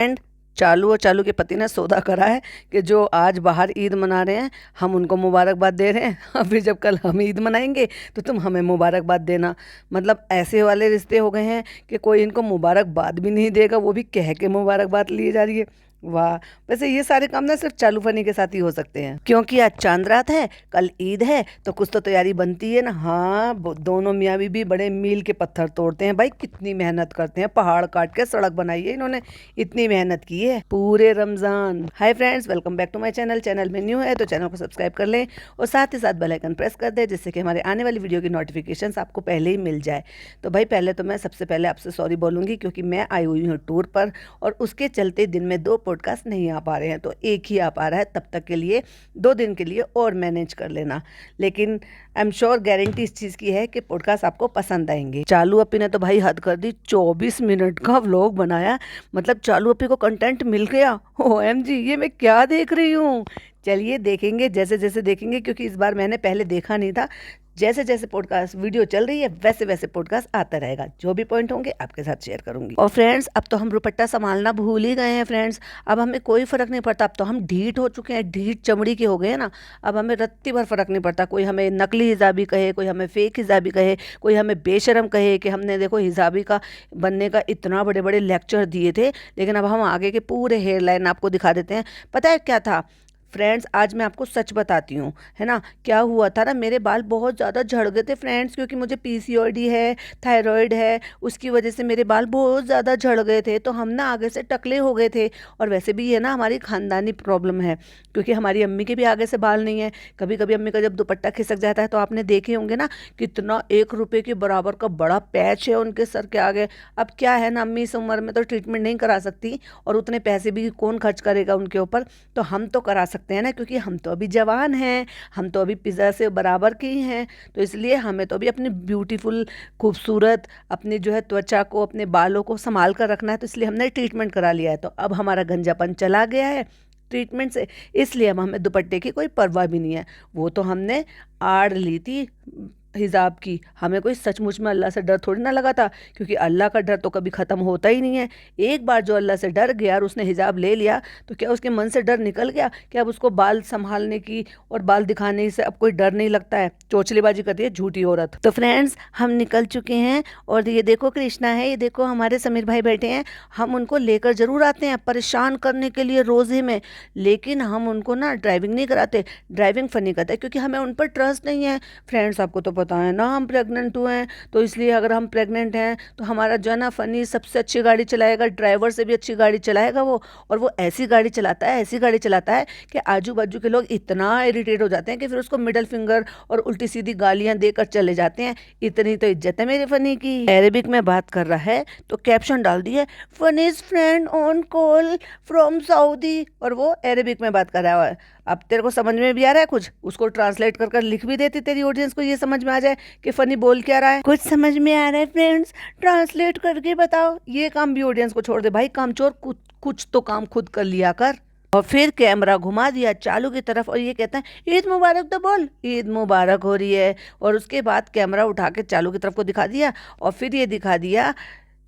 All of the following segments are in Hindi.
एंड चालू और चालू के पति ने सौदा करा है कि जो आज बाहर ईद मना रहे हैं हम उनको मुबारकबाद दे रहे हैं फिर जब कल हम ईद मनाएंगे तो तुम हमें मुबारकबाद देना। मतलब ऐसे वाले रिश्ते हो गए हैं कि कोई इनको मुबारकबाद भी नहीं देगा, वो भी कह के मुबारकबाद ली जा रही है। वाह। वैसे ये सारे काम ना सिर्फ चालू फनी के साथ ही हो सकते हैं, क्योंकि आज चांद रात है, कल ईद है, तो कुछ तो तैयारी बनती है ना। हाँ, दोनों मियाँ बीवी बड़े मील के पत्थर तोड़ते हैं भाई, कितनी मेहनत करते हैं, पहाड़ काट के सड़क बनाई है इन्होंने, इतनी मेहनत की है पूरे Ramzan. Hi friends, welcome back to my channel. Channel में न्यू है तो चैनल को सब्सक्राइब कर लें और साथ ही साथ बेल आइकन प्रेस कर दें, जिससे कि हमारे आने वाली वीडियो की नोटिफिकेशंस आपको पहले ही मिल जाए। तो भाई पहले तो मैं सबसे पहले आपसे सॉरी बोलूँगी, क्योंकि मैं आई हुई हूँ टूर पर और उसके चलते दिन में 2 पॉडकास्ट नहीं आ पा रहे हैं, तो एक ही आ पा रहा है। तब तक के लिए 2 दिन के लिए और मैनेज कर लेना, लेकिन आई एम श्योर, गारंटी इस चीज़ की है कि पॉडकास्ट आपको पसंद आएंगे। चालू अपी ने तो भाई हद कर दी, 24 मिनट का व्लॉग बनाया। मतलब चालू अपी को कंटेंट मिल गया। OMG, ये मैं क्या देख रही हूँ। चलिए देखेंगे, जैसे जैसे देखेंगे, क्योंकि इस बार मैंने पहले देखा नहीं था। जैसे जैसे पॉडकास्ट वीडियो चल रही है वैसे वैसे पॉडकास्ट आता रहेगा, जो भी पॉइंट होंगे आपके साथ शेयर करूंगी। और फ्रेंड्स, अब तो हम दुपट्टा संभालना भूल ही गए हैं फ्रेंड्स। अब हमें कोई फर्क नहीं पड़ता, अब तो हम ढीठ हो चुके हैं, ढीठ चमड़ी के हो गए हैं ना। अब हमें रत्ती भर फर्क नहीं पड़ता, कोई हमें नकली हिजाबी कहे, कोई हमें फेक हिजाबी कहे, कोई हमें बेशरम कहे कि हमने देखो हिजाबी का बनने का इतना बड़े बड़े लेक्चर दिए थे, लेकिन अब हम आगे के पूरे हेयर लाइन आपको दिखा देते हैं। पता है क्या था फ्रेंड्स, आज मैं आपको सच बताती हूँ, है ना। क्या हुआ था ना, मेरे बाल बहुत ज़्यादा झड़ गए थे फ्रेंड्स, क्योंकि मुझे PCOD है, थायराइड है, उसकी वजह से मेरे बाल बहुत ज़्यादा झड़ गए थे। तो हम ना आगे से टकले हो गए थे। और वैसे भी ये ना हमारी ख़ानदानी प्रॉब्लम है, क्योंकि हमारी अम्मी के भी आगे से बाल नहीं है। कभी कभी अम्मी का जब दुपट्टा खिसक जाता है तो आपने देखे होंगे ना, कितना 1 रुपये के बराबर का बड़ा पैच है उनके सर के आगे। अब क्या है ना, अम्मी इस उम्र में तो ट्रीटमेंट नहीं करा सकती, और उतने पैसे भी कौन खर्च करेगा उनके ऊपर। तो हम तो करा सकते हैं ना, क्योंकि हम तो अभी जवान हैं, हम तो अभी पिज़्ज़ा से बराबर के ही हैं। तो इसलिए हमें तो अभी अपनी ब्यूटीफुल, खूबसूरत अपनी जो है त्वचा को, अपने बालों को संभाल कर रखना है। तो इसलिए हमने ट्रीटमेंट करा लिया है, तो अब हमारा गंजापन चला गया है ट्रीटमेंट से। इसलिए अब हमें दुपट्टे की कोई परवाह भी नहीं है। वो तो हमने आड़ ली थी हिजाब की, हमें कोई सचमुच में अल्लाह से डर थोड़ी ना लगा था, क्योंकि अल्लाह का डर तो कभी ख़त्म होता ही नहीं है। एक बार जो अल्लाह से डर गया और उसने हिजाब ले लिया, तो क्या उसके मन से डर निकल गया? क्या अब उसको बाल संभालने की और बाल दिखाने से अब कोई डर नहीं लगता है? चोचलेबाजी करती है झूठी औरत। तो फ्रेंड्स, हम निकल चुके हैं, और ये देखो कृष्णा है, ये देखो हमारे समीर भाई बैठे हैं। हम उनको लेकर जरूर आते हैं परेशान करने के लिए रोज़े में, लेकिन हम उनको ना ड्राइविंग नहीं कराते, ड्राइविंग फनी करते, क्योंकि हमें उन पर ट्रस्ट नहीं है। फ्रेंड्स, आपको तो पता है ना हम प्रेग्नेंट हुए हैं, तो इसलिए अगर हम प्रेग्नेंट हैं तो हमारा जो है ना फनी सबसे अच्छी गाड़ी चलाएगा, ड्राइवर से भी अच्छी गाड़ी चलाएगा वो। और वो ऐसी गाड़ी चलाता है, ऐसी गाड़ी चलाता है कि आजू बाजू के लोग इतना इरिटेट हो जाते हैं कि फिर उसको मिडल फिंगर और उल्टी सीधी गालियां देकर चले जाते हैं। इतनी तो इज्जत है मेरे फनी की। अरेबिक में बात कर रहा है तो कैप्शन डाल दिया, funnies friend on call from Saudi, और वो अरेबिक में बात कर रहा है। अब तेरे को समझ में भी आ रहा है कुछ? उसको ट्रांसलेट कर कर लिख भी देती, तेरी ऑडियंस को ये समझ में आ जाए कि फनी बोल क्या रहा है। कुछ समझ में आ रहा है फ्रेंड्स? ट्रांसलेट करके बताओ। ये काम भी ऑडियंस को छोड़ दे भाई, कामचोर, कुछ तो काम खुद कर लिया कर। और फिर कैमरा घुमा दिया चालू की तरफ, और ये कहता है ईद मुबारक, तो बोल ईद मुबारक हो रही है। और उसके बाद कैमरा उठा के चालू की तरफ को दिखा दिया, और फिर ये दिखा दिया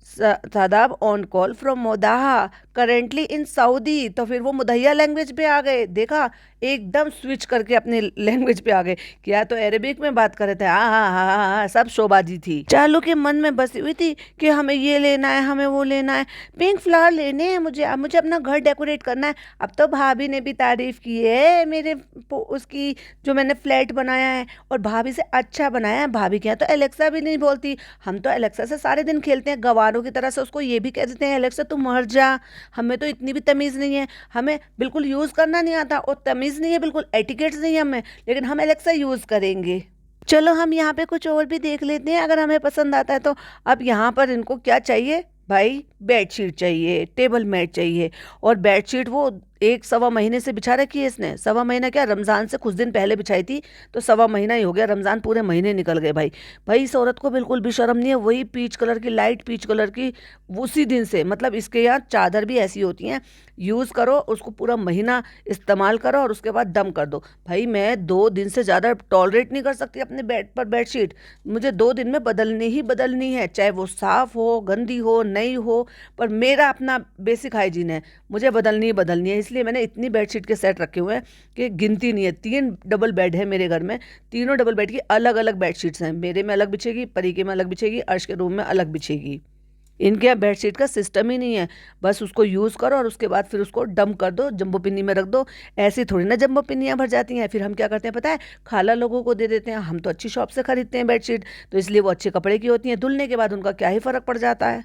Sadab on call from Modaha currently in Saudi. तो फिर वो मुदैया लैंग्वेज पे आ गए, देखा, एकदम स्विच करके अपनी लैंग्वेज पे आ गए। क्या तो अरेबिक में बात कर रहे थे, हाँ हाँ हाँ हाँ हाँ, सब शोबाजी थी। चालू के मन में बसी हुई थी कि हमें ये लेना है, हमें वो लेना है, पिंक फ्लावर लेने हैं मुझे, अब मुझे अपना घर डेकोरेट करना है। अब तो भाभी ने भी तारीफ की है मेरे उसकी, जो मैंने फ्लैट बनाया है, और भाभी से अच्छा बनाया है। भाभी के यहाँ तो एलेक्सा भी नहीं बोलती, हम तो एलेक्सा से सारे दिन खेलते हैं गवारों की तरह से। उसको ये भी कह देते हैं, एलेक्सा तू मर जा। हमें तो इतनी भी तमीज़ नहीं है, हमें बिल्कुल यूज़ करना नहीं आता, और तमीज़ नहीं है, बिल्कुल एटिकेट्स नहीं है हमें, लेकिन हम एलेक्सा यूज़ करेंगे। चलो हम यहाँ पे कुछ और भी देख लेते हैं, अगर हमें पसंद आता है तो। अब यहाँ पर इनको क्या चाहिए भाई? बेडशीट चाहिए, टेबल मैट चाहिए, और बेडशीट वो 1 सवा महीने से बिछा रखी है इसने। सवा महीना क्या, रमज़ान से कुछ दिन पहले बिछाई थी, तो सवा महीना ही हो गया, रमज़ान पूरे महीने निकल गए भाई। भाई इस औरत को बिल्कुल भी शर्म नहीं है। वही पीच कलर की, लाइट पीच कलर की, उसी दिन से, मतलब इसके यहाँ चादर भी ऐसी होती हैं, यूज़ करो उसको पूरा महीना इस्तेमाल करो और उसके बाद दम कर दो। भाई मैं 2 दिन से ज़्यादा टॉलरेट नहीं कर सकती अपने बेड पर बेडशीट। मुझे 2 दिन में बदलनी ही बदलनी है, चाहे वो साफ़ हो, गंदी हो, नई हो, पर मेरा अपना बेसिक हाइजीन है, मुझे बदलनी ही बदलनी है। इसलिए मैंने इतनी बेडशीट के सेट रखे हुए हैं कि गिनती नहीं है। 3 डबल बेड है मेरे घर में, तीनों डबल बेड की अलग अलग बेडशीट्स हैं। मेरे में अलग बिछेगी, परी के में अलग बिछेगी, अर्श के रूम में अलग बिछेगी। इनके यहाँ बेडशीट का सिस्टम ही नहीं है। बस उसको यूज़ करो और उसके बाद फिर उसको डंप कर दो, जंबो पिन्नी में रख दो। ऐसी थोड़ी ना जंबो पिन्नियाँ भर जाती हैं। फिर हम क्या करते हैं पता है, खाला लोगों को दे देते हैं। हम तो अच्छी शॉप से खरीदते हैं बेडशीट, तो इसलिए वो अच्छे कपड़े की होती हैं। धुलने के बाद उनका क्या ही फ़र्क पड़ जाता है।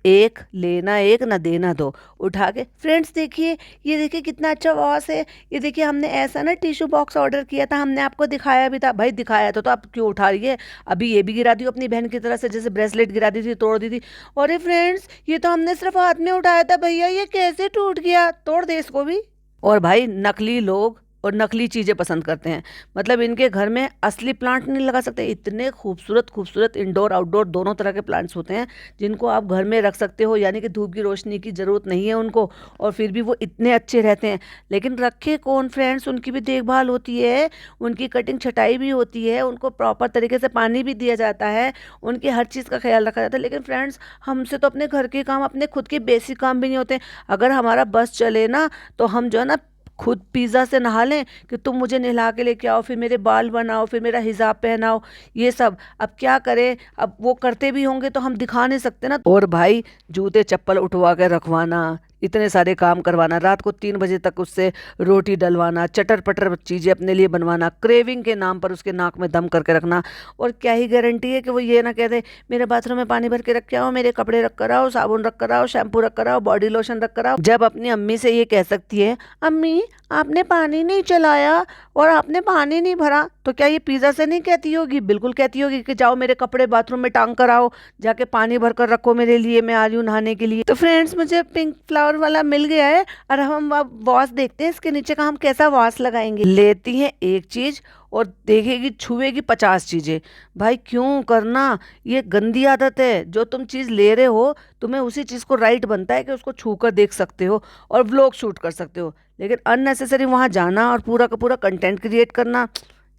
एक लेना एक ना देना दो, उठा के फ्रेंड्स देखिए, ये देखिए कितना अच्छा वॉश है, ये देखिए हमने ऐसा ना टिश्यू बॉक्स ऑर्डर किया था, हमने आपको दिखाया भी था। भाई दिखाया तो आप क्यों उठा रही है? अभी ये भी गिरा दी अपनी बहन की तरह से, जैसे ब्रेसलेट गिरा दी थी, तोड़ दी थी। अरे फ्रेंड्स ये तो हमने सिर्फ हाथ में उठाया था भैया, ये कैसे टूट गया? तोड़ दे इसको भी। और भाई नकली लोग और नकली चीज़ें पसंद करते हैं। मतलब इनके घर में असली प्लांट नहीं लगा सकते। इतने खूबसूरत खूबसूरत इंडोर आउटडोर दोनों तरह के प्लांट्स होते हैं जिनको आप घर में रख सकते हो, यानी कि धूप की रोशनी की ज़रूरत नहीं है उनको, और फिर भी वो इतने अच्छे रहते हैं। लेकिन रखे कौन फ्रेंड्स, उनकी भी देखभाल होती है, उनकी कटिंग छटाई भी होती है, उनको प्रॉपर तरीके से पानी भी दिया जाता है, उनकी हर चीज़ का ख्याल रखा जाता है। लेकिन फ्रेंड्स हमसे तो अपने घर के काम, अपने खुद के बेसिक काम भी नहीं होते। अगर हमारा बस चले ना, तो हम जो है ना खुद पिज़्ज़ा से नहा लें कि तुम मुझे नहला के लेके आओ, फिर मेरे बाल बनाओ, फिर मेरा हिजाब पहनाओ, ये सब। अब क्या करें, अब वो करते भी होंगे तो हम दिखा नहीं सकते ना। और भाई जूते चप्पल उठवा के रखवाना, इतने सारे काम करवाना, रात को 3 बजे तक उससे रोटी डलवाना, चटर पटर चीज़ें अपने लिए बनवाना, क्रेविंग के नाम पर उसके नाक में दम करके रखना। और क्या ही गारंटी है कि वो ये ना कह दे मेरे बाथरूम में पानी भर के रख के आओ, मेरे कपड़े रख कर आओ, साबुन रख कर आओ, शैम्पू रख कर आओ, बॉडी लोशन रख कर आओ। जब अपनी अम्मी से ये कह सकती है अम्मी आपने पानी नहीं चलाया और आपने पानी नहीं भरा, तो क्या ये पिज़्ज़ा से नहीं कहती होगी? बिल्कुल कहती होगी कि जाओ मेरे कपड़े बाथरूम में टांग कर आओ, जाके पानी भर कर रखो मेरे लिए, मैं आ रही हूँ नहाने के लिए। तो फ्रेंड्स मुझे पिंक फ्लावर वाला मिल गया है और हम अब वॉश देखते हैं इसके नीचे का हम कैसा वॉश लगाएंगे। लेती हैं एक चीज़ और देखेगी छुएगी 50 चीज़ें। भाई क्यों करना, ये गंदी आदत है। जो तुम चीज़ ले रहे हो तुम्हें उसी चीज़ को राइट बनता है कि उसको छू कर देख सकते हो और व्लॉग शूट कर सकते हो। लेकिन अननेसेसरी वहाँ जाना और पूरा का पूरा कंटेंट क्रिएट करना,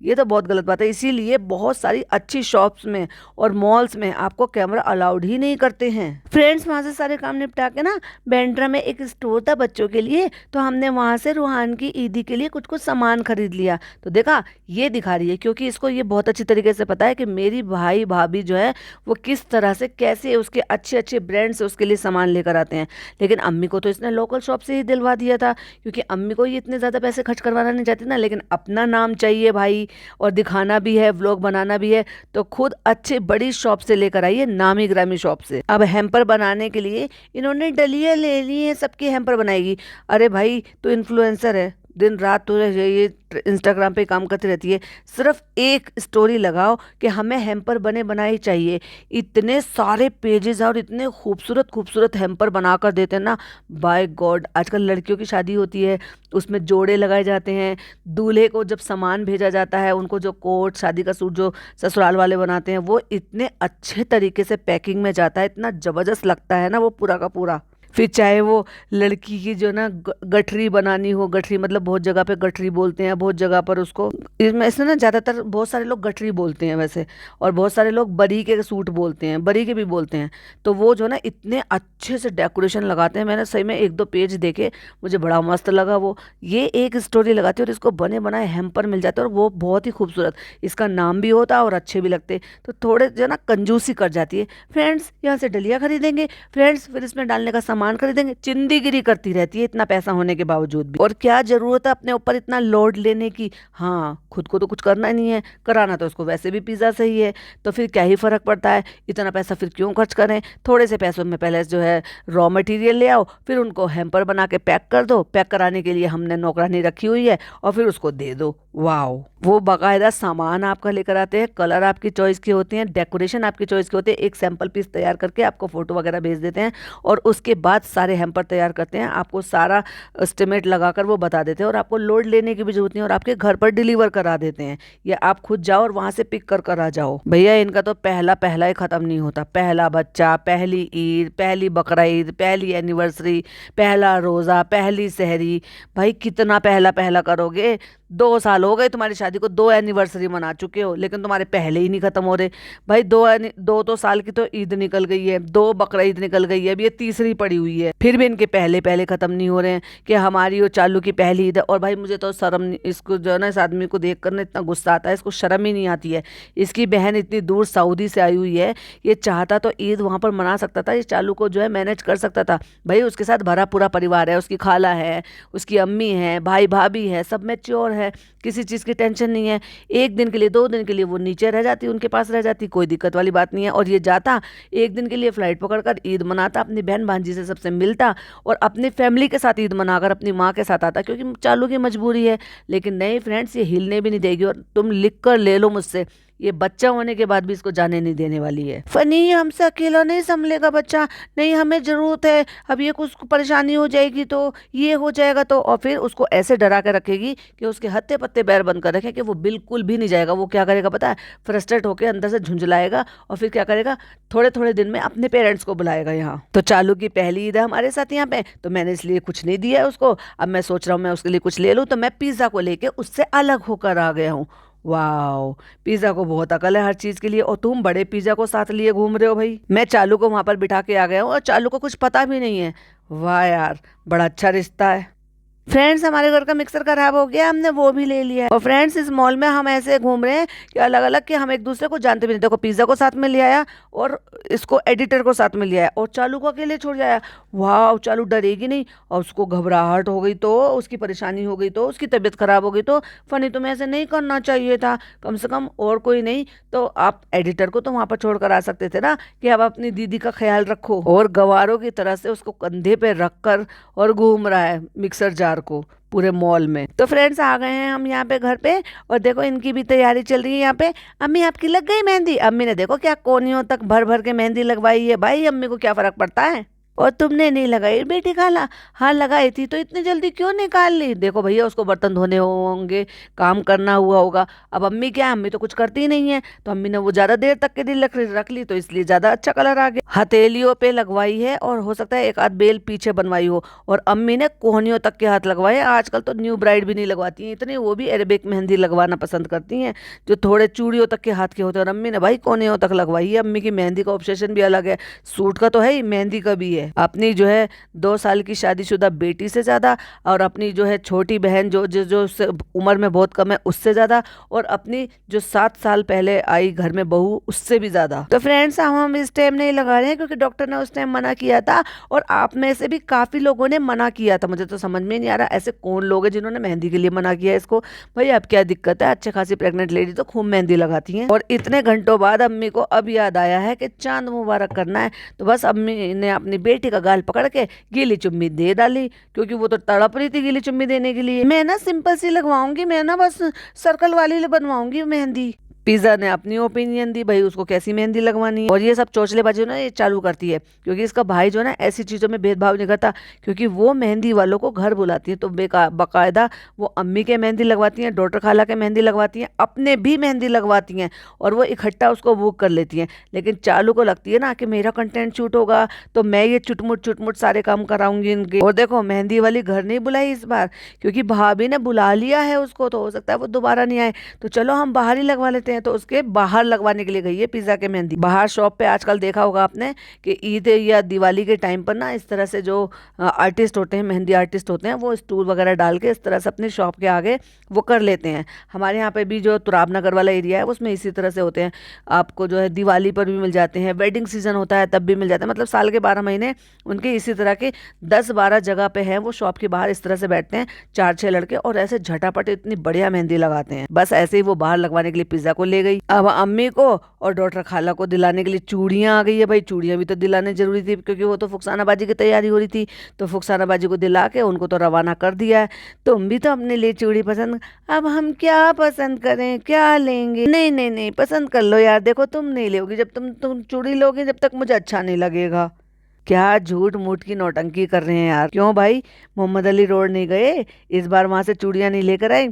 ये तो बहुत गलत बात है। इसीलिए बहुत सारी अच्छी शॉप्स में और मॉल्स में आपको कैमरा अलाउड ही नहीं करते हैं। फ्रेंड्स वहाँ से सारे काम निपटा के ना, बैंड्रा में एक स्टोर था बच्चों के लिए, तो हमने वहाँ से रूहान की ईदी के लिए कुछ कुछ सामान खरीद लिया। तो देखा ये दिखा रही है, क्योंकि इसको ये बहुत अच्छी तरीके से पता है कि मेरी भाई भाभी जो है वो किस तरह से कैसे उसके अच्छे अच्छे ब्रांड से उसके लिए सामान लेकर आते हैं। लेकिन अम्मी को तो इसने लोकल शॉप से ही दिलवा दिया था, क्योंकि अम्मी को ये इतने ज़्यादा पैसे खर्च करवाना नहीं चाहती ना। लेकिन अपना नाम चाहिए भाई, और दिखाना भी है, व्लॉग बनाना भी है, तो खुद अच्छे बड़ी शॉप से लेकर आइए, नामी ग्रामी शॉप से। अब हैम्पर बनाने के लिए इन्होंने डलिया ले ली है, सबकी हैम्पर बनाएगी। अरे भाई तो इन्फ्लुएंसर है, दिन रात तो ये इंस्टाग्राम पे काम करती रहती है। सिर्फ एक स्टोरी लगाओ कि हमें हैम्पर बने बनाए चाहिए, इतने सारे पेजेस और इतने खूबसूरत खूबसूरत हैम्पर बनाकर देते हैं ना। बाय गॉड, आजकल लड़कियों की शादी होती है, उसमें जोड़े लगाए जाते हैं। दूल्हे को जब सामान भेजा जाता है, उनको जो कोट शादी का सूट जो ससुराल वाले बनाते हैं, वो इतने अच्छे तरीके से पैकिंग में जाता है, इतना ज़बरदस्त लगता है ना वो पूरा का पूरा। फिर चाहे वो लड़की की जो ना गठरी बनानी हो, गठरी मतलब बहुत जगह पे गठरी बोलते हैं, बहुत जगह पर उसको, इसमें इसमें ना ज़्यादातर बहुत सारे लोग गठरी बोलते हैं वैसे, और बहुत सारे लोग बरी के सूट बोलते हैं, बरी के भी बोलते हैं। तो वो जो ना इतने अच्छे से डेकोरेशन लगाते हैं। मैंने सही में 1-2 पेज देखे, मुझे बड़ा मस्त लगा वो। ये एक स्टोरी लगाती है और इसको बने बनाए हैम्पर मिल जाते हैं, और वो बहुत ही खूबसूरत, इसका नाम भी होता है और अच्छे भी लगते। तो थोड़े जो ना कंजूसी कर जाती है। फ्रेंड्स यहाँ से डलिया खरीदेंगे, फ्रेंड्स फिर इसमें डालने का सामान खरीदेंगे, चिंदीगिरी करती रहती है इतना पैसा होने के बावजूद भी। और क्या जरूरत है अपने ऊपर इतना लोड लेने की? हाँ खुद को तो कुछ करना ही नहीं है, कराना तो उसको वैसे भी पिज़्ज़ा से ही है, तो फिर क्या ही फर्क पड़ता है? इतना पैसा फिर क्यों खर्च करें? थोड़े से पैसों में पहले जो है रॉ मटेरियल ले आओ, फिर उनको हैम्पर बना के पैक कर दो। पैक कराने के लिए हमने नौकरानी रखी हुई है, और फिर उसको दे दो। वाओ, वो बाकायदा सामान आपका लेकर आते हैं, कलर आपकी चॉइस की होती हैं, डेकोरेशन आपकी चॉइस की होती है, एक सैंपल पीस तैयार करके आपको फोटो वगैरह भेज देते हैं, और उसके बाद सारे हैम्पर तैयार करते हैं, आपको सारा एस्टिमेट लगाकर वो बता देते हैं, और आपको लोड लेने की भी जरूरत नहीं, और आपके घर पर डिलीवर करा देते हैं, या आप खुद जाओ और वहां से पिक कर आ जाओ। भैया इनका तो पहला पहला ही खत्म नहीं होता। पहला बच्चा, पहली ईद, पहली बकरा ईद, पहली एनिवर्सरी, पहला रोज़ा, पहली सहरी, भाई कितना पहला पहला करोगे? 2 साल हो गए तुम्हारी शादी को, 2 एनिवर्सरी मना चुके हो, लेकिन तुम्हारे पहले ही नहीं खत्म हो रहे। भाई दो तो साल की तो ईद निकल गई है, 2 बकरा ईद निकल गई है, अब ये तीसरी पड़ी हुई है, फिर भी इनके पहले पहले खत्म नहीं हो रहे हैं कि हमारी और चालू की पहली ईद है। और भाई मुझे तो शर्म इसको जो है ना, इस आदमी को देख कर ना इतना गुस्सा आता है, इसको शर्म ही नहीं आती है। इसकी बहन इतनी दूर सऊदी से आई हुई है, ये चाहता तो ईद वहां पर मना सकता था, ये चालू को जो है मैनेज कर सकता था। भाई उसके साथ भरा पूरा परिवार है, उसकी खाला है, उसकी अम्मी है, भाई भाभी है, सब मैच्योर है, किसी चीज़ की टेंशन नहीं है। एक दिन के लिए 2 दिन के लिए वो नीचे रह जाती, उनके पास रह जाती, कोई दिक्कत वाली बात नहीं है। और ये जाता एक दिन के लिए फ्लाइट पकड़कर ईद मनाता, अपनी बहन भांजी से सबसे मिलता और अपनी फैमिली के साथ ईद मनाकर अपनी माँ के साथ आता, क्योंकि चालू की मजबूरी है। लेकिन नहीं फ्रेंड्स, ये हिलने भी नहीं देगी, और तुम लिख कर ले लो मुझसे, ये बच्चा होने के बाद भी इसको जाने नहीं देने वाली है। फनी हमसे अकेला नहीं संभलेगा बच्चा, नहीं हमें जरूरत है, अब ये कुछ परेशानी हो जाएगी तो ये हो जाएगा तो। और फिर उसको ऐसे डरा के रखेगी कि उसके हत्ते पत्ते पैर बंद कर रखे कि वो बिल्कुल भी नहीं जाएगा। वो क्या करेगा पता है, फ्रस्ट्रेट होकर अंदर से झुंझलाएगा और फिर क्या करेगा, थोड़े थोड़े दिन में अपने पेरेंट्स को बुलाएगा यहाँ। तो चालू की पहली ईद है हमारे साथ यहाँ पे, तो मैंने इसलिए कुछ नहीं दिया है उसको। अब मैं सोच रहा हूँ मैं उसके लिए कुछ ले लूँ, तो मैं पिज्ज़ा को लेके उससे अलग होकर आ गया हूँ। वाओ, पिज्जा को बहुत अकल है हर चीज के लिए, और तुम बड़े पिज्जा को साथ लिए घूम रहे हो भाई। मैं चालू को वहां पर बिठा के आ गया हूँ और चालू को कुछ पता भी नहीं है। वाह यार, बड़ा अच्छा रिश्ता है। फ्रेंड्स, हमारे घर का मिक्सर खराब हो गया, हमने वो भी ले लिया है। और फ्रेंड्स, इस मॉल में हम ऐसे घूम रहे हैं कि अलग अलग, कि हम एक दूसरे को जानते भी नहीं। देखो, पिज्जा को साथ में ले आया और इसको एडिटर को साथ में ले आया और चालू को अकेले छोड़ जाया। वाह, चालू डरेगी नहीं, और उसको घबराहट हो गई तो, उसकी परेशानी हो गई तो, उसकी तबीयत खराब हो गई तो। फनी, तुम्हें ऐसे नहीं करना चाहिए था, कम से कम और कोई नहीं तो आप एडिटर को तो वहां पर छोड़कर आ सकते थे ना, कि अब अपनी दीदी का ख्याल रखो। और गवारों की तरह से उसको कंधे पे रख कर और घूम रहा है मिक्सर जार को पूरे मॉल में। तो फ्रेंड्स, आ गए हैं हम यहाँ पे घर पे, और देखो इनकी भी तैयारी चल रही है यहाँ पे। अम्मी, आपकी लग गई मेहंदी? अम्मी ने देखो क्या कोनियों तक भर भर के मेहंदी लगवाई है। भाई अम्मी को क्या फर्क पड़ता है। और तुमने नहीं लगाई बेटी खाला? हाँ लगाई थी, तो इतनी जल्दी क्यों निकाल ली? देखो भैया, उसको बर्तन धोने होंगे, काम करना हुआ होगा। अब अम्मी क्या है, अम्मी तो कुछ करती नहीं है, तो अम्मी ने वो ज्यादा देर तक के लिए रख ली, तो इसलिए ज्यादा अच्छा कलर आ गया। हथेलियों पे लगवाई है, और हो सकता है एक आध बेल पीछे बनवाई हो। और अम्मी ने कोहनियों तक के हाथ लगवाए। आजकल तो न्यू ब्राइड भी नहीं लगवाती हैं इतनी, वो भी अरेबिक मेहंदी लगवाना पसंद करती हैं, जो थोड़े चूड़ियों तक के हाथ के होते हैं। और अम्मी ने भाई कोहनियों तक लगवाई है। अम्मी की मेहंदी का ऑब्सेशन भी अलग है, सूट का तो है ही, मेहंदी का भी है। अपनी जो है 2 साल की शादीशुदा बेटी से ज्यादा, और अपनी जो है छोटी बहन जो जो जो उससे उम्र में बहुत कम है उससे ज्यादा, और अपनी जो 7 साल पहले आई घर में बहू उससे भी ज्यादा। तो फ्रेंड्स, हम इस टाइम नहीं लगा रहे हैं क्योंकि डॉक्टर ने उस टाइम मना किया था, और आप में से भी काफी लोगों ने मना किया था। मुझे तो समझ में नहीं आ रहा ऐसे कौन लोग हैं जिन्होंने मेहंदी के लिए मना किया इसको। भाई अब क्या दिक्कत है, अच्छे खासी प्रेग्नेंट लेडी तो खूब मेहंदी लगाती हैं। और इतने घंटों बाद अम्मी को अब याद आया है कि चांद मुबारक करना है, तो बस अम्मी ने अपनी बेटी का गाल पकड़ के गीली चुम्मी दे डाली, क्योंकि वो तो तड़प रही थी गीली चुम्मी देने के लिए। मैं ना सिंपल सी लगवाऊंगी, मैं ना बस सर्कल वाली बनवाऊंगी मेहंदी। पिज्जा ने अपनी ओपिनियन दी, भाई उसको कैसी मेहंदी लगवानी है। और ये सब चोचलेबाजी ना ये चालू करती है, क्योंकि इसका भाई जो है ना ऐसी चीज़ों में भेदभाव नहीं करता, क्योंकि वो मेहंदी वालों को घर बुलाती है, तो बकायदा वो अम्मी के मेहंदी लगवाती हैं, डॉटर खाला के मेहंदी लगवाती हैं, अपने भी मेहंदी लगवाती हैं, और वो इकट्ठा उसको बुक कर लेती हैं। लेकिन चालू को लगती है ना कि मेरा कंटेंट शूट होगा तो मैं ये चुटमुट सारे काम कराऊंगी इनके। और देखो, मेहंदी वाली घर नहीं बुलाई इस बार, क्योंकि भाभी ने बुला लिया है उसको, तो हो सकता है वो दोबारा नहीं आए, तो चलो हम बाहर ही लगवा लेते हैं। तो उसके बाहर लगवाने के लिए गई है पिज्जा के मेहंदी। बाहर शॉप पे आजकल देखा होगा आपने कि ईद या दिवाली के टाइम पर ना इस तरह से जो आर्टिस्ट होते हैं, मेहंदी आर्टिस्ट होते हैं, वो स्टूल वगैरह डाल के इस तरह से अपनी शॉप के आगे वो कर लेते हैं। हमारे यहाँ पे भी जो तुराब नगर वाला एरिया है उसमें इसी तरह से होते हैं। आपको जो है दिवाली पर भी मिल जाते हैं, वेडिंग सीजन होता है तब भी मिल जाते हैं, मतलब साल के 12 महीने उनके इसी तरह के 10-12 जगह पे हैं। वो शॉप के बाहर इस तरह से बैठते हैं 4-6 लड़के, और ऐसे झटापट इतनी बढ़िया मेहंदी लगाते हैं। बस ऐसे ही वो बाहर लगवाने के लिए पिज्जा को ले गई। अब अम्मी को और डॉक्टर खाला को दिलाने के लिए चूड़ियां आ गई है। भाई चूड़ियां भी तो दिलाने जरूरी थी, क्योंकि वो तो फुकसाना बाजी की तैयारी हो रही थी, तो फुकसाना बाजी को दिला के उनको तो रवाना कर दिया है। तुम भी तो अपने लिए चूड़ी पसंद, अब हम क्या पसंद करें, क्या लेंगे? नहीं नहीं नहीं, पसंद कर लो यार। देखो, तुम नहीं लोगी, जब तुम चूड़ी लोगे जब तक मुझे अच्छा नहीं लगेगा। क्या झूठ मूठ की नौटंकी कर रहे हैं यार। क्यों भाई, मोहम्मद अली रोड नहीं गए, इस बार वहां से चूड़ियां नहीं लेकर आई?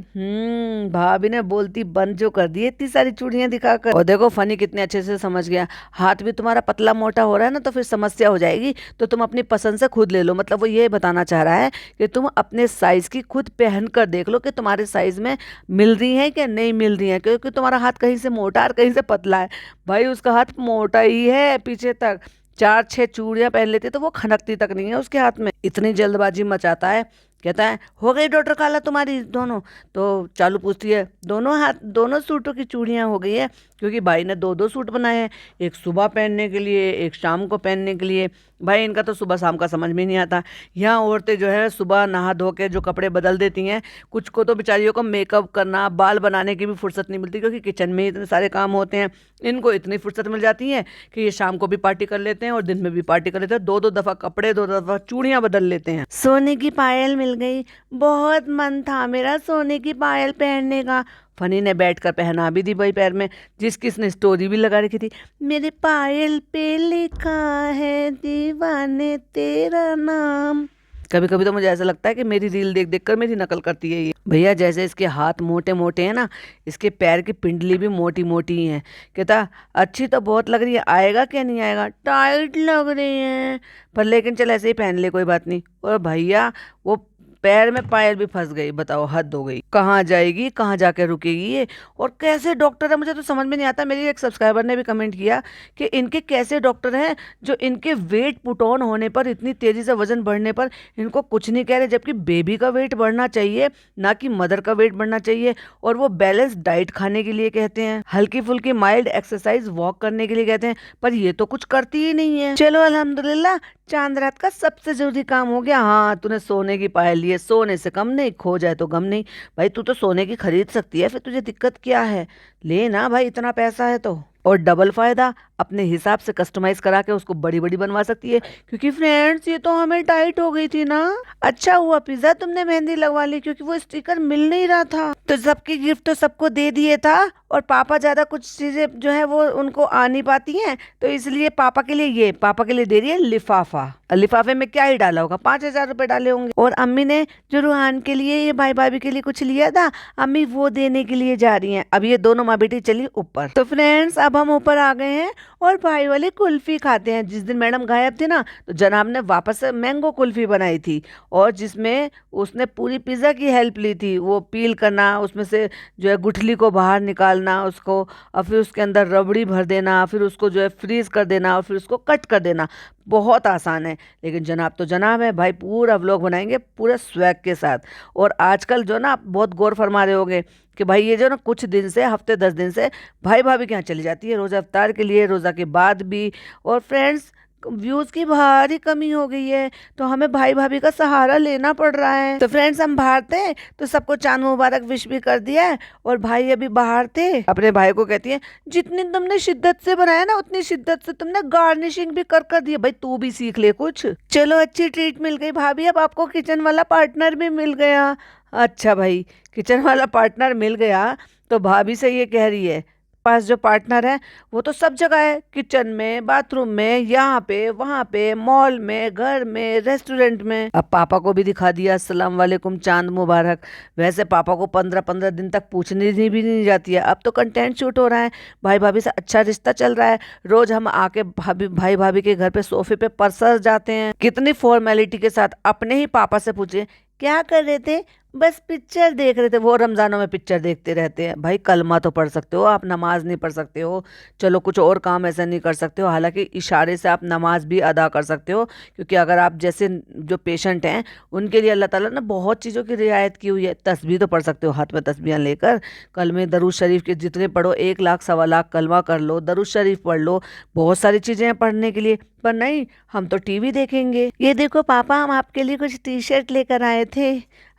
भाभी ने बोलती बंद जो कर दी इतनी सारी चूड़ियां दिखाकर। और देखो फनी कितने अच्छे से समझ गया, हाथ भी तुम्हारा पतला मोटा हो रहा है ना तो फिर समस्या हो जाएगी, तो तुम अपनी पसंद से खुद ले लो। मतलब वो ये बताना चाह रहा है कि तुम अपने साइज की खुद पहन कर देख लो कि तुम्हारे साइज में मिल रही है कि नहीं मिल रही है, क्योंकि तुम्हारा हाथ कहीं से मोटा और कहीं से पतला है। भाई उसका हाथ मोटा ही है पीछे तक, 4-6 चूड़ियां पहन लेती तो वो खनकती तक नहीं है उसके हाथ में। इतनी जल्दबाजी मचाता है, कहता है हो गई डॉक्टर खाला तुम्हारी दोनों? तो चालू पूछती है दोनों हाथ दोनों सूटों की चूड़ियां हो गई है, क्योंकि भाई ने 2-2 सूट बनाए हैं, एक सुबह पहनने के लिए एक शाम को पहनने के लिए। भाई इनका तो सुबह शाम का समझ में नहीं आता। यहाँ औरतें जो है सुबह नहा धो के जो कपड़े बदल देती हैं, कुछ को तो बेचारियों को मेकअप करना बाल बनाने की भी फुर्सत नहीं मिलती, क्योंकि किचन में इतने सारे काम होते हैं। इनको इतनी फुर्सत मिल जाती है कि ये शाम को भी पार्टी कर लेते हैं और दिन में भी पार्टी कर लेते हैं, 2-2 दफा कपड़े 2 दफा चूड़ियां बदल लेते हैं। सोने की पायल मिल गई, बहुत मन था मेरा सोने की पायल पहनने का। फनी ने बैठकर पहना भी दी भाई पैर में, जिसकी स्टोरी भी लगा रखी थी, मेरे पायल पे लिखा है दीवाने तेरा नाम। कभी कभी तो मुझे ऐसा लगता है कि मेरी रील देख देख कर मेरी नकल करती है ये। भैया जैसे इसके हाथ मोटे मोटे हैं ना, इसके पैर की पिंडली भी मोटी मोटी ही है। कहता अच्छी तो बहुत लग रही है, आएगा क्या नहीं आएगा, टाइट लग रही है, पर लेकिन चल ऐसे ही पहन ले कोई बात नहीं। और भैया वो पैर में पायल भी फंस गई, बताओ हद हो गई। कहाँ जाएगी, कहाँ जाके रुकेगी ये, और कैसे डॉक्टर है मुझे तो समझ में नहीं आता। मेरी एक सब्सक्राइबर ने भी कमेंट किया कि इनके कैसे डॉक्टर हैं जो इनके वेट पुट ऑन होने पर, इतनी तेजी से वजन बढ़ने पर इनको कुछ नहीं कह रहे, जबकि बेबी का वेट बढ़ना चाहिए ना कि मदर का वेट बढ़ना चाहिए। और वो बैलेंस डाइट खाने के लिए कहते हैं, हल्की फुल्की माइल्ड एक्सरसाइज वॉक करने के लिए कहते हैं, पर ये तो कुछ करती ही नहीं है। चलो अल्हम्दुलिल्लाह, चांद रात का सबसे जरूरी काम हो गया। हाँ तूने सोने की पायल ली है, सोने से कम नहीं, खो जाए तो गम नहीं। भाई तू तो सोने की खरीद सकती है, फिर तुझे दिक्कत क्या है, ले ना भाई, इतना पैसा है तो। और डबल फायदा, अपने हिसाब से कस्टमाइज करा के उसको बड़ी बड़ी बनवा सकती है, क्योंकि फ्रेंड्स ये तो हमें टाइट हो गई थी ना। अच्छा हुआ पिज्जा तुमने मेहंदी लगवा ली, क्योंकि वो स्टिकर मिल नहीं रहा था, तो सबकी गिफ्ट तो सबको दे दिए था, और पापा ज्यादा कुछ चीजें जो है वो उनको आ नहीं पाती हैं, तो इसलिए पापा के लिए ये, पापा के लिए दे रही है लिफाफा। लिफाफे में क्या ही डाला होगा, 5,000 रुपए डाले होंगे। और अम्मी ने जो रूहान के लिए, ये भाई भाभी के लिए कुछ लिया था, अम्मी वो देने के लिए जा रही हैं। अब ये दोनों माँ बेटी चली ऊपर। तो फ्रेंड्स अब हम ऊपर आ गए हैं और भाई वाले कुल्फी खाते हैं। जिस दिन मैडम गायब थी ना, तो जनाब ने वापस से मैंगो कुल्फी बनाई थी, और जिसमें उसने पूरी पिज़्ज़ा की हेल्प ली थी। वो पील करना, उसमें से जो है गुठली को बाहर निकालना उसको, और फिर उसके अंदर रबड़ी भर देना, फिर उसको जो है फ्रीज कर देना, और फिर उसको कट कर देना। बहुत आसान है, लेकिन जनाब तो जनाब है भाई। पूरा व्लॉग बनाएंगे पूरे स्वैग के साथ। और आजकल जो ना, आप बहुत गौर फरमा रहे होंगे कि भाई ये जो ना कुछ दिन से, हफ्ते 10 दिन से भाई भाभी के यहाँ चली जाती है, रोज़ा इफ्तार के लिए, रोज़ा के बाद भी। और फ्रेंड्स व्यूज़ की भारी कमी हो गई है, तो हमें भाई भाभी का सहारा लेना पड़ रहा है। तो फ्रेंड्स हम बाहर थे, तो सबको चांद मुबारक विश भी कर दिया है, और भाई अभी बाहर थे। अपने भाई को कहती है जितनी तुमने शिद्दत से बनाया ना, उतनी शिद्दत से तुमने गार्निशिंग भी कर कर दिया, भाई तू भी सीख ले कुछ। चलो अच्छी ट्रीट मिल गई भाभी, अब आपको किचन वाला पार्टनर भी मिल गया। अच्छा भाई, किचन वाला पार्टनर मिल गया, तो भाभी से ये कह रही है पास जो पार्टनर है वो तो सब जगह है, किचन में, बाथरूम में, यहाँ पे वहाँ पे, मॉल में, घर में, रेस्टोरेंट में। अब पापा को भी दिखा दिया अस्सलाम वालेकुम, चांद मुबारक। वैसे पापा को 15-15 दिन तक पूछने भी नहीं जाती है, अब तो कंटेंट शूट हो रहा है, भाई भाभी से अच्छा रिश्ता चल रहा है। रोज हम आके भाई भाभी के घर पे सोफे पे परसर जाते हैं, कितनी फॉर्मेलिटी के साथ। अपने ही पापा से पूछे क्या कर रहे थे, बस पिक्चर देख रहे थे। वो रमजानों में पिक्चर देखते रहते हैं। भाई कलमा तो पढ़ सकते हो आप, नमाज नहीं पढ़ सकते हो, चलो कुछ और काम ऐसा नहीं कर सकते हो, हालांकि इशारे से आप नमाज भी अदा कर सकते हो, क्योंकि अगर आप जैसे जो पेशेंट हैं उनके लिए अल्लाह ताला ने बहुत चीज़ों की रियायत की हुई है। तस्बीह तो पढ़ सकते हो, हाथ में तस्बीह लेकर, कलमे दरूद शरीफ के जितने पढ़ो, 1 लाख 1.25 लाख कलमा कर लो, दरूद शरीफ पढ़ लो, बहुत सारी चीज़ें हैं पढ़ने के लिए। पर नहीं, हम तो टीवी देखेंगे। ये देखो पापा, हम आपके लिए कुछ टी शर्ट लेकर आए थे।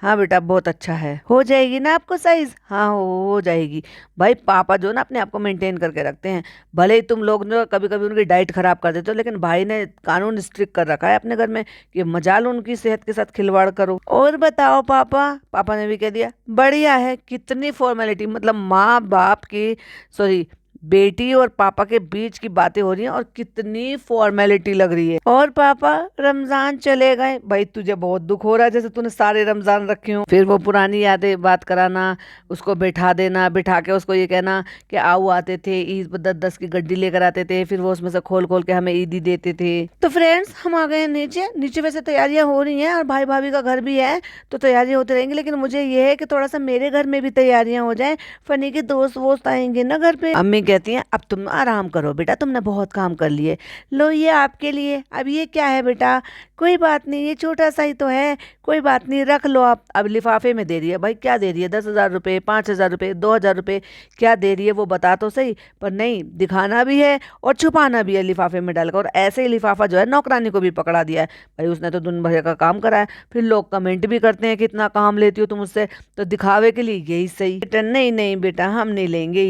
हाँ बेटा बहुत अच्छा है, हो जाएगी ना आपको साइज? हाँ हो जाएगी। भाई पापा जो ना अपने आप को मेंटेन करके रखते हैं, भले ही तुम लोग जो कभी कभी उनकी डाइट खराब कर देते हो, लेकिन भाई ने कानून स्ट्रिक्ट कर रखा है अपने घर में कि मजाल उनकी सेहत के साथ खिलवाड़ करो। और बताओ पापा, पापा ने भी कह दिया बढ़िया है। कितनी फॉर्मेलिटी, मतलब माँ बाप की, सॉरी बेटी और पापा के बीच की बातें हो रही हैं और कितनी फॉर्मेलिटी लग रही है। और पापा रमजान चले गए, भाई तुझे बहुत दुख हो रहा है जैसे तूने सारे रमजान रखे हो। फिर वो पुरानी यादें बात कराना, उसको बैठा देना, बिठा के उसको ये कहना कि आओ आते थे ईद पर 10-10 की गड्डी लेकर आते थे, फिर वो उसमें से खोल खोल के हमें ईदी देते थे। तो फ्रेंड्स हम आ गए नीचे। नीचे वैसे तैयारियां हो रही हैं और भाई भाभी का घर भी है तो तैयारियां होती रहेंगी, लेकिन मुझे ये है कि थोड़ा सा मेरे घर में भी तैयारियां हो जाएं। फनी के दोस्त वोस्त आएंगे ना घर पे। अम्मी कहती हैं अब तुम आराम करो बेटा, तुमने बहुत काम कर लिए, लो ये आपके लिए। अब ये क्या है बेटा, कोई बात नहीं, ये छोटा सा ही तो है, कोई बात नहीं, रख लो आप। अब लिफाफे में दे रही है, भाई क्या दे रही है, 10,000 रुपये, 5,000 रुपये, 2,000 रुपये, क्या दे रही है वो बता तो सही। पर नहीं, दिखाना भी है और छुपाना भी है लिफाफे में डालकर। और ऐसे ही लिफाफा जो है नौकरानी को भी पकड़ा दिया है, भाई उसने तो दिन भर का काम करा है। फिर लोग कमेंट भी करते हैं कि इतना काम लेती हो तुम उससे, तो दिखावे के लिए यही सही। बेटा नहीं नहीं बेटा, हम नहीं लेंगे,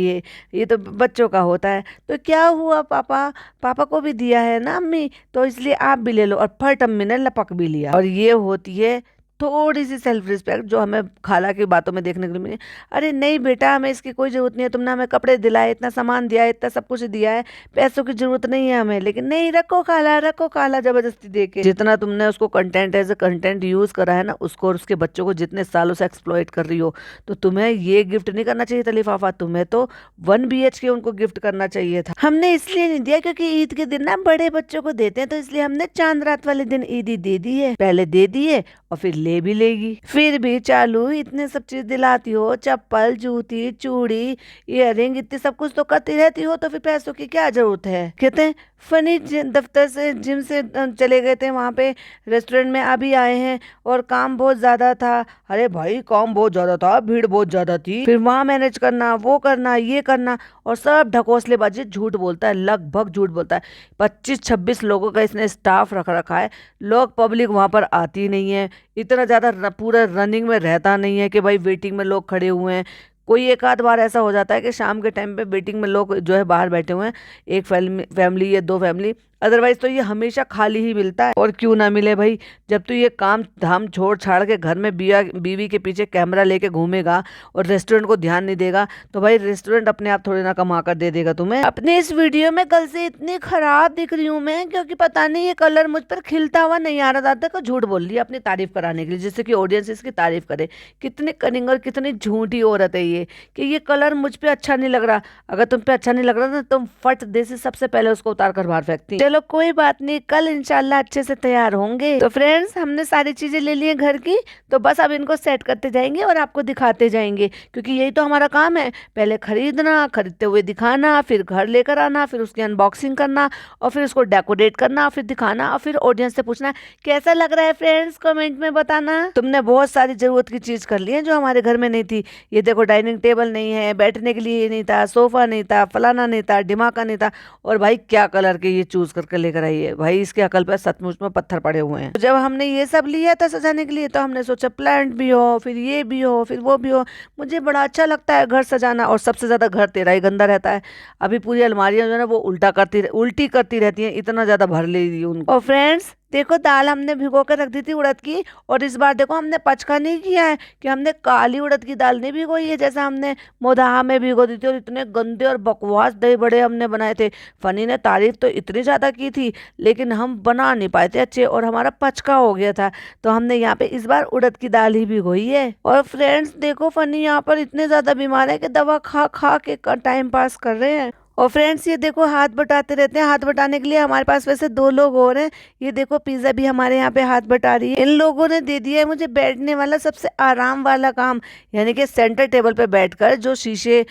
ये तो बच्चों का होता है। तो क्या हुआ पापा, पापा को भी दिया है ना अम्मी, तो इसलिए आप भी ले लो। और फट अम्मी ने लपक भी लिया। और ये होती है थोड़ी सी सेल्फ रिस्पेक्ट जो हमें खाला की बातों में देखने को मिली। अरे नहीं बेटा, हमें इसकी कोई जरूरत नहीं है, तुमने हमें कपड़े दिलाए, इतना सामान दिया है, इतना सब कुछ दिया है, पैसों की जरूरत नहीं है हमें। लेकिन नहीं, रखो खाला, रखो खाला, जबरदस्ती दे के। जितना तुमने उसको content as a content use करा है ना, उसको और उसके बच्चों को जितने सालों से एक्सप्लॉइट कर रही हो, तो तुम्हें ये गिफ्ट नहीं करना चाहिए था लिफाफा, तुम्हें तो 1 BHK उनको गिफ्ट करना चाहिए था। हमने इसलिए नहीं दिया क्योंकि ईद के दिन ना बड़े बच्चों को देते हैं, तो इसलिए हमने चांद रात वाले दिन ईदी दे दी है। पहले दे दिए और फिर ले भी लेगी। फिर भी चालू इतने सब चीज दिलाती हो, चप्पल, जूती, चूड़ी, इयररिंग, इतने सब कुछ तो करती रहती हो, तो फिर पैसों की क्या जरूरत है। कहते हैं फनी दफ्तर से, जिम से चले गए थे, वहां पे रेस्टोरेंट में अभी आए हैं और काम बहुत ज्यादा था। अरे भाई काम बहुत ज्यादा था, भीड़ बहुत ज्यादा थी, फिर वहां मैनेज करना, वो करना, ये करना, और सब ढकोसलेबाजी, झूठ बोलता है, लगभग झूठ बोलता है। 25-26 लोगों का इसने स्टाफ रख रखा है, लोग पब्लिक वहां पर आती नहीं है, इतना ज्यादा पूरा रनिंग में रहता नहीं है कि भाई वेटिंग में लोग खड़े हुए हैं। कोई एक आध बार ऐसा हो जाता है कि शाम के टाइम पे वेटिंग में लोग जो है बाहर बैठे हुए हैं, एक फैमिली या 2 फैमिली, अदरवाइज तो ये हमेशा खाली ही मिलता है। और क्यों ना मिले भाई, जब तू ये काम धाम छोड़ छाड़ के घर में बीवी के पीछे कैमरा लेके घूमेगा और रेस्टोरेंट को ध्यान नहीं देगा, तो भाई रेस्टोरेंट अपने आप थोड़ी ना कमा कर दे देगा तुम्हें। अपने इस वीडियो में कल से इतनी खराब दिख रही हूँ मैं, क्योंकि पता नहीं ये कलर मुझ पर खिलता हुआ नहीं आ रहा था, तो झूठ बोल रही है अपनी तारीफ कराने के लिए, जिससे कि ऑडियंस इसकी तारीफ करे। कितनी कनिंग और कितनी झूठी औरत है ये, कि ये कलर मुझ पे अच्छा नहीं लग रहा। अगर तुम पे अच्छा नहीं लग रहा ना, तुम फट दे से सबसे पहले उसको उतार कर बाहर फेंकती। चलो कोई बात नहीं, कल इंशाल्लाह अच्छे से तैयार होंगे। तो फ्रेंड्स हमने सारी चीजें ले ली हैं घर की, तो बस अब इनको सेट करते जाएंगे और आपको दिखाते जाएंगे, क्योंकि यही तो हमारा काम है, पहले खरीदना, खरीदते हुए दिखाना, फिर घर लेकर आना, फिर उसकी अनबॉक्सिंग करना, और फिर उसको डेकोरेट करना, फिर दिखाना, और फिर ऑडियंस से पूछना कैसा लग रहा है फ्रेंड्स, कमेंट में बताना। तुमने बहुत सारी जरूरत की चीज कर ली है जो हमारे घर में नहीं थी। ये देखो डाइनिंग टेबल नहीं है, बैठने के लिए नहीं था, सोफा नहीं था, फलाना नहीं था, ढिमाका नहीं था, और भाई क्या कलर के ये चूज करके लेकर आई है। भाई इसके अकल पर सचमुच में पत्थर पड़े हुए हैं। तो जब हमने ये सब लिया था सजाने के लिए, तो हमने सोचा प्लांट भी हो, फिर ये भी हो, फिर वो भी हो। मुझे बड़ा अच्छा लगता है घर सजाना, और सबसे ज्यादा घर तेरा ही गंदा रहता है। अभी पूरी अलमारियां जो है ना वो उल्टी करती रहती हैं, इतना ज्यादा भर ले रही उनको। और फ्रेंड्स देखो दाल हमने भिगो कर रख दी थी उड़द की, और इस बार देखो हमने पचका नहीं किया है कि हमने काली उड़द की दाल नहीं भिगोई है जैसा हमने मोदाहा में भिगो दी थी। और इतने गंदे और बकवास दही बड़े हमने बनाए थे। फनी ने तारीफ तो इतनी ज्यादा की थी, लेकिन हम बना नहीं पाए थे अच्छे, और हमारा पचका हो गया था। तो हमने यहाँ पे इस बार उड़द की दाल ही भिगोई है। और फ्रेंड्स देखो फनी यहाँ पर इतने ज्यादा बीमार है कि दवा खा खा के टाइम पास कर रहे हैं। और फ्रेंड्स ये देखो हाथ बटाते रहते हैं, हाथ बटाने के लिए हमारे पास वैसे 2 लोग और हैं। ये देखो पिज्जा भी हमारे यहाँ पे हाथ बटा रही है। इन लोगों ने दे दिया है मुझे बैठने वाला सबसे आराम वाला काम, यानी कि सेंटर टेबल पे बैठकर जो शीशे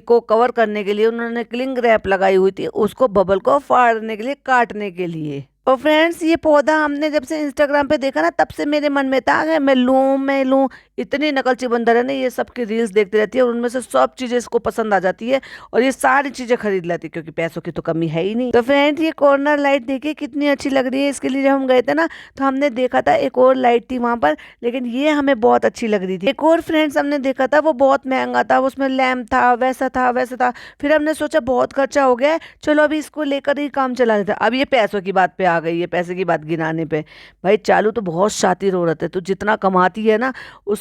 को कवर करने के लिए उन्होंने क्लिंग रैप लगाई हुई थी, उसको बबल को फाड़ने के लिए, काटने के लिए। और फ्रेंड्स ये पौधा हमने जब से इंस्टाग्राम पे देखा ना, तब से मेरे मन में था कि मैं लूं। इतनी नकलची बंदर है ना, ये सबकी रील्स देखती रहती है और उनमें से सब चीजें इसको पसंद आ जाती है, और ये सारी चीजें खरीद लेती है, क्योंकि पैसों की तो कमी है ही नहीं। तो फ्रेंड्स ये कॉर्नर लाइट देखिए कितनी अच्छी लग रही है। इसके लिए जब हम गए थे ना, तो हमने देखा था एक और लाइट थी वहां पर, लेकिन ये हमें बहुत अच्छी लग रही थी। एक और फ्रेंड्स हमने देखा था, वो बहुत महंगा था, उसमें लैम्प था, वैसा था वैसा था। फिर हमने सोचा बहुत खर्चा हो गया है, चलो अभी इसको लेकर ही काम चला लेते। अब ये पैसों की बात पे आ गई है, पैसे की बात गिनाने पे। भाई चालू तो बहुत शातिर औरत है, तो जितना कमाती है ना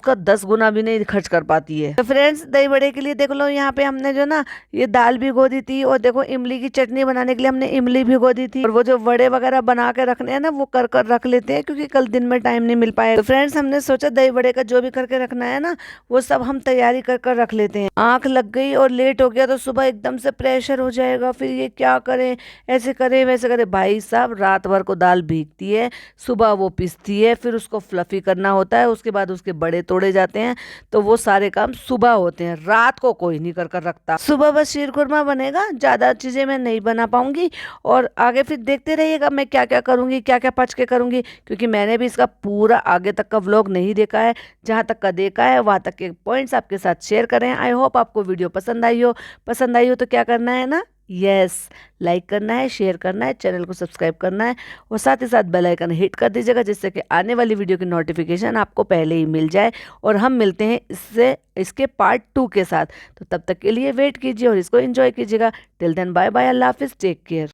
उसका 10 गुना भी नहीं खर्च कर पाती है। तो फ्रेंड्स दही बड़े के लिए देख लो यहाँ पे हमने जो ना ये दाल भिगो दी थी, और देखो इमली की चटनी बनाने के लिए हमने इमली भिगो दी थी, और वो जो वड़े वगैरह बना के रखने हैं ना वो कर कर रख लेते हैं, क्योंकि कल दिन में टाइम नहीं मिल पाएगा। तो फ्रेंड्स हमने सोचा दही बड़े का जो भी करके रखना है ना वो सब हम तैयारी कर कर रख लेते हैं। आंख लग गई और लेट हो गया तो सुबह एकदम से प्रेशर हो जाएगा, फिर ये क्या करें, ऐसे करें वैसे करें। भाई साहब रात भर को दाल भीगती है, सुबह वो पिसती है, फिर उसको फ्लफी करना होता है, उसके बाद उसके बड़े तोड़े जाते हैं, तो वो सारे काम सुबह होते हैं, रात को कोई नहीं कर कर रखता। सुबह बस शीर खुरमा बनेगा, ज़्यादा चीज़ें मैं नहीं बना पाऊंगी, और आगे फिर देखते रहिएगा मैं क्या क्या करूंगी, क्या क्या पच के करूंगी, क्योंकि मैंने भी इसका पूरा आगे तक का व्लॉग नहीं देखा है। जहाँ तक का देखा है वहाँ तक के पॉइंट्स आपके साथ शेयर करें। आई होप आपको वीडियो पसंद आई हो। पसंद आई हो तो क्या करना है ना, यस लाइक करना है, शेयर करना है, चैनल को सब्सक्राइब करना है, और साथ ही साथ बेल आइकन हिट कर दीजिएगा, जिससे कि आने वाली वीडियो की नोटिफिकेशन आपको पहले ही मिल जाए। और हम मिलते हैं इसके पार्ट 2 के साथ। तो तब तक के लिए वेट कीजिए और इसको एंजॉय कीजिएगा। टिल देन बाय बाय, अल्लाह हाफिज़, टेक केयर।